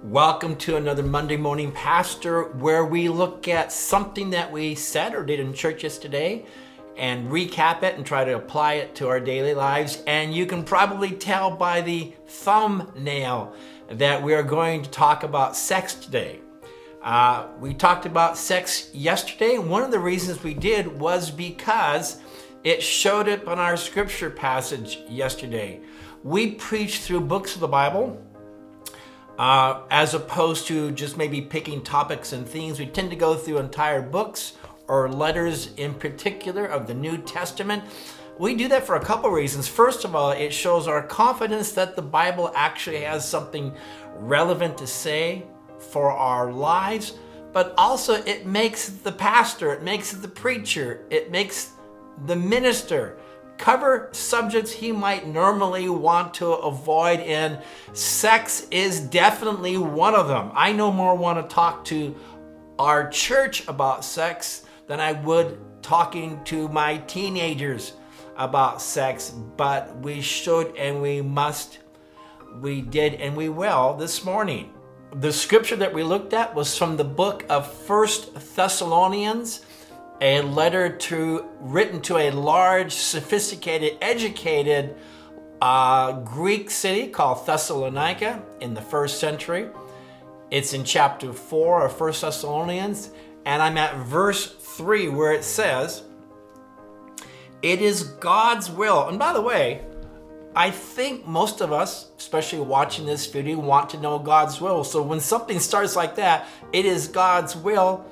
Welcome to another Monday Morning Pastor, where we look at something that we said or did in church yesterday and recap it and try to apply it to our daily lives. And you can probably tell by the thumbnail that we are going to talk about sex today. We talked about sex yesterday, and one of the reasons we did was because it showed up on our scripture passage yesterday. We preach through books of the Bible, as opposed to just maybe picking topics and themes. We tend to go through entire books or letters in particular of the New Testament. We do that for a couple reasons. First of all, it shows our confidence that the Bible actually has something relevant to say for our lives, but also it makes the pastor, it makes the preacher, it makes the minister cover subjects he might normally want to avoid, and sex is definitely one of them. I no more want to talk to our church about sex than I would talking to my teenagers about sex, but we should and we must, we did and we will this morning. The scripture that we looked at was from the book of 1 Thessalonians, a letter written to a large, sophisticated, educated Greek city called Thessalonica in the first century. It's in chapter 4 of 1 Thessalonians, and I'm at verse 3 where it says, "It is God's will." And by the way, I think most of us, especially watching this video, want to know God's will. So when something starts like that, "It is God's will,"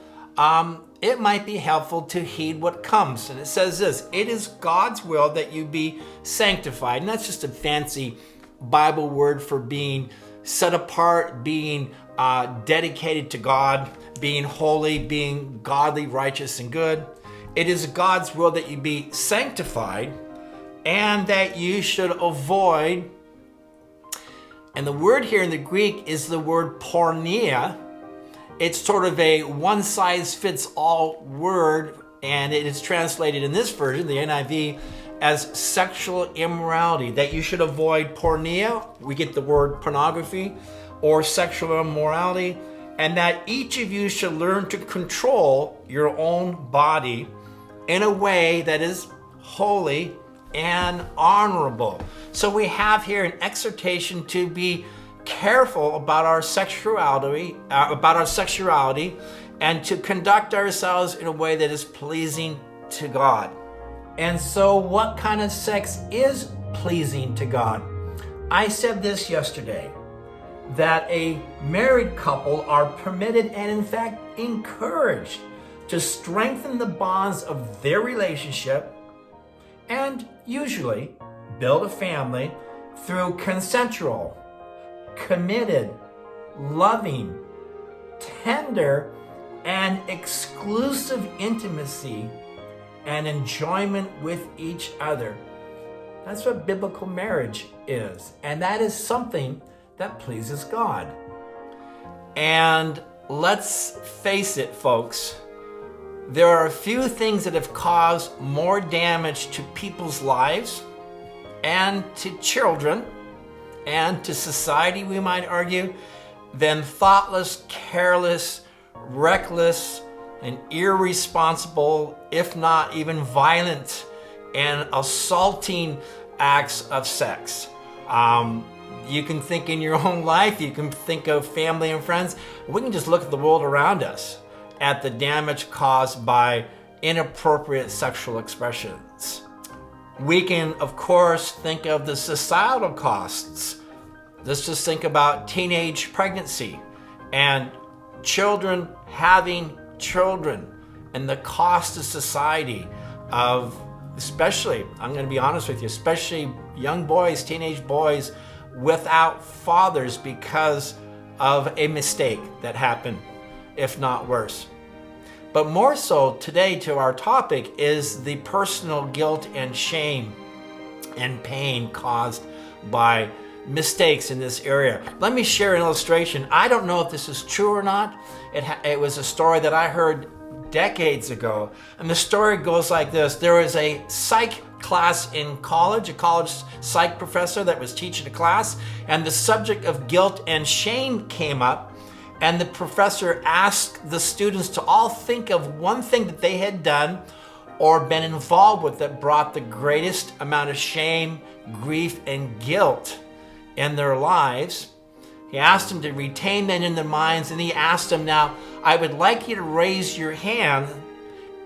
it might be helpful to heed what comes. And it says this: "It is God's will that you be sanctified." And that's just a fancy Bible word for being set apart, being dedicated to God, being holy, being godly, righteous, and good. "It is God's will that you be sanctified and that you should avoid," and the word here in the Greek is the word porneia. It's sort of a one-size-fits-all word, and it is translated in this version, the NIV, as sexual immorality, that you should avoid porneia. We get the word pornography or sexual immorality, and that each of you should learn to control your own body in a way that is holy and honorable. So we have here an exhortation to be careful about our sexuality, and to conduct ourselves in a way that is pleasing to God. And so what kind of sex is pleasing to God? I said this yesterday, that a married couple are permitted and in fact encouraged to strengthen the bonds of their relationship and usually build a family through consensual, committed, loving, tender, and exclusive intimacy and enjoyment with each other. That's what biblical marriage is, and that is something that pleases God. And let's face it, folks, there are a few things that have caused more damage to people's lives and to children and to society, we might argue, than thoughtless, careless, reckless, and irresponsible, if not even violent and assaulting acts of sex. You can think in your own life, you can think of family and friends. We can just look at the world around us, at the damage caused by inappropriate sexual expressions. We can, of course, think of the societal costs. Let's just think about teenage pregnancy and children having children and the cost to society of, especially, I'm going to be honest with you, especially young boys, teenage boys without fathers because of a mistake that happened, if not worse. But more so today to our topic is the personal guilt and shame and pain caused by mistakes in this area. Let me share an illustration. I don't know if this is true or not. It was a story that I heard decades ago, and the story goes like this. There was a psych class in college, a college psych professor that was teaching a class, and the subject of guilt and shame came up. And the professor asked the students to all think of one thing that they had done or been involved with that brought the greatest amount of shame, grief, and guilt in their lives. He asked them to retain that in their minds, and he asked them, now, I would like you to raise your hand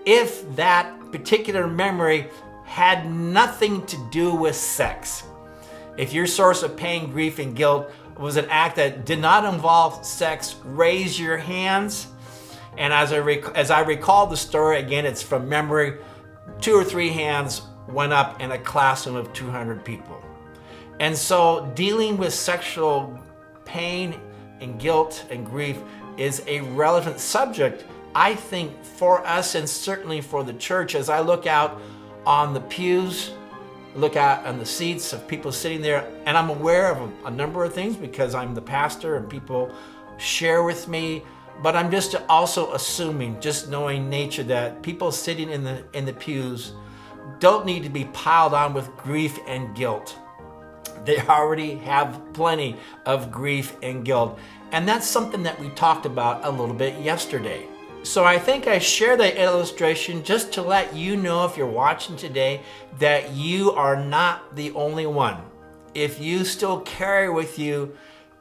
if that particular memory had nothing to do with sex. If your source of pain, grief, and guilt was an act that did not involve sex, raise your hands. And as I recall the story, again, it's from memory, 2 or 3 hands went up in a classroom of 200 people. And so dealing with sexual pain and guilt and grief is a relevant subject, I think, for us and certainly for the church. As I look out on the pews, look out on the seats of people sitting there, and I'm aware of a number of things because I'm the pastor and people share with me, but I'm just also assuming, just knowing nature, that people sitting in the pews don't need to be piled on with grief and guilt. They already have plenty of grief and guilt, and that's something that we talked about a little bit yesterday. So I think I share that illustration just to let you know, if you're watching today, that you are not the only one. If you still carry with you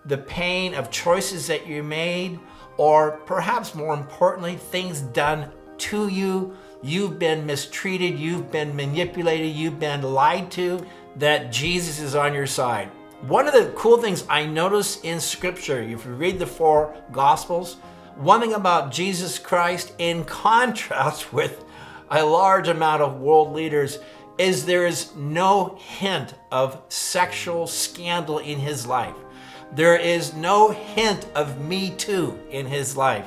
the pain of choices that you made, or perhaps more importantly, things done to you, you've been mistreated, you've been manipulated, you've been lied to, that Jesus is on your side. One of the cool things I notice in Scripture, if you read the 4 Gospels, one thing about Jesus Christ, in contrast with a large amount of world leaders, is there is no hint of sexual scandal in his life. There is no hint of Me Too in his life.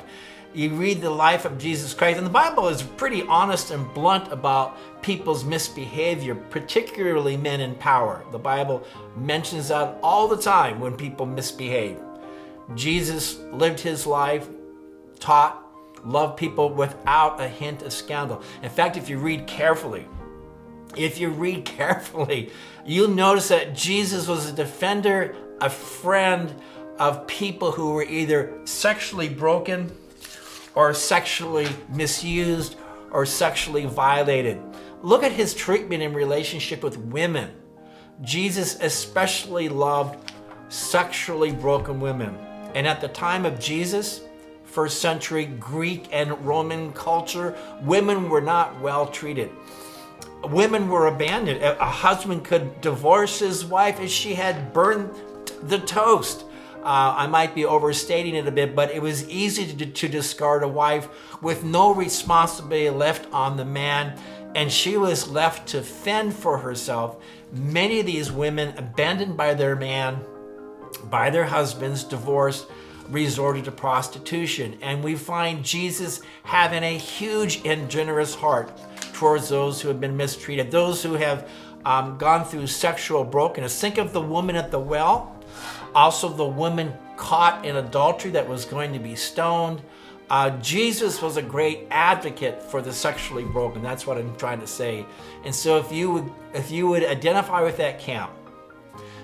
You read the life of Jesus Christ, and the Bible is pretty honest and blunt about people's misbehavior, particularly men in power. The Bible mentions that all the time when people misbehave. Jesus lived his life, taught, loved people without a hint of scandal. In fact, if you read carefully, you'll notice that Jesus was a defender, a friend of people who were either sexually broken or sexually misused or sexually violated. Look at his treatment in relationship with women. Jesus especially loved sexually broken women. And at the time of Jesus, first century Greek and Roman culture, women were not well treated. Women were abandoned. A husband could divorce his wife if she had burned the toast. I might be overstating it a bit, but it was easy to discard a wife with no responsibility left on the man, and she was left to fend for herself. Many of these women, abandoned by their man, by their husbands, divorced, resorted to prostitution. And we find Jesus having a huge and generous heart towards those who have been mistreated, those who have gone through sexual brokenness. Think of the woman at the well, also the woman caught in adultery that was going to be stoned. Jesus was a great advocate for the sexually broken. That's what I'm trying to say. And so if you would identify with that camp,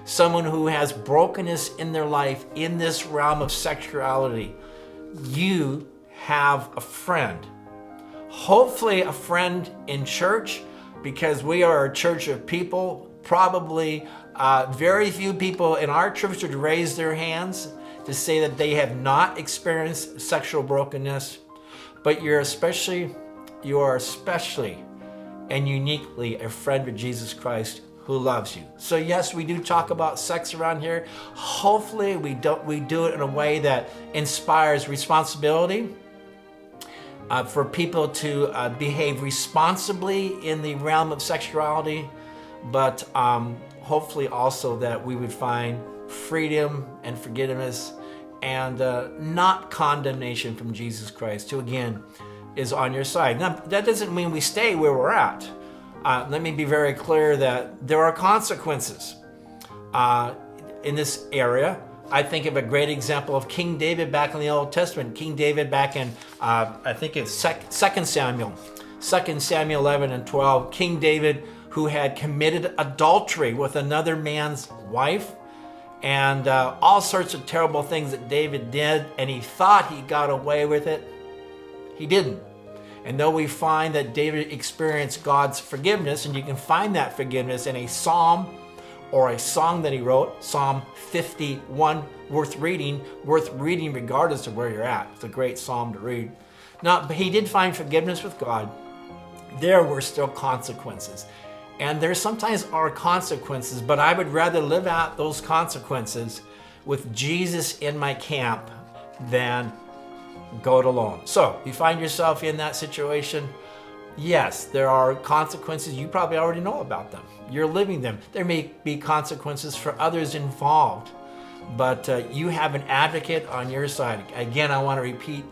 someone who has brokenness in their life in this realm of sexuality, you have a friend. Hopefully a friend in church, because we are a church of people. Probably very few people in our church would raise their hands to say that they have not experienced sexual brokenness, but you are especially and uniquely a friend of Jesus Christ who loves you. So yes, we do talk about sex around here. Hopefully we do it in a way that inspires responsibility for people to behave responsibly in the realm of sexuality, but hopefully also that we would find freedom and forgiveness and not condemnation from Jesus Christ, who again is on your side. Now, that doesn't mean we stay where we're at. Let me be very clear that there are consequences in this area. I think of a great example of King David back in the Old Testament. King David back in, I think it's 2 Samuel 11 and 12. King David who had committed adultery with another man's wife, and all sorts of terrible things that David did, and he thought he got away with it. He didn't. And though we find that David experienced God's forgiveness, and you can find that forgiveness in a psalm or a song that he wrote, Psalm 51, worth reading regardless of where you're at. It's a great psalm to read. Now, but he did find forgiveness with God. There were still consequences. And there sometimes are consequences, but I would rather live out those consequences with Jesus in my camp than go it alone. So, you find yourself in that situation, yes, there are consequences. You probably already know about them. You're living them. There may be consequences for others involved, but you have an advocate on your side. Again, I want to repeat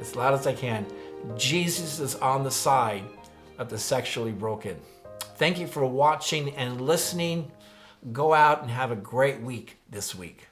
as loud as I can, Jesus is on the side of the sexually broken. Thank you for watching and listening. Go out and have a great week this week.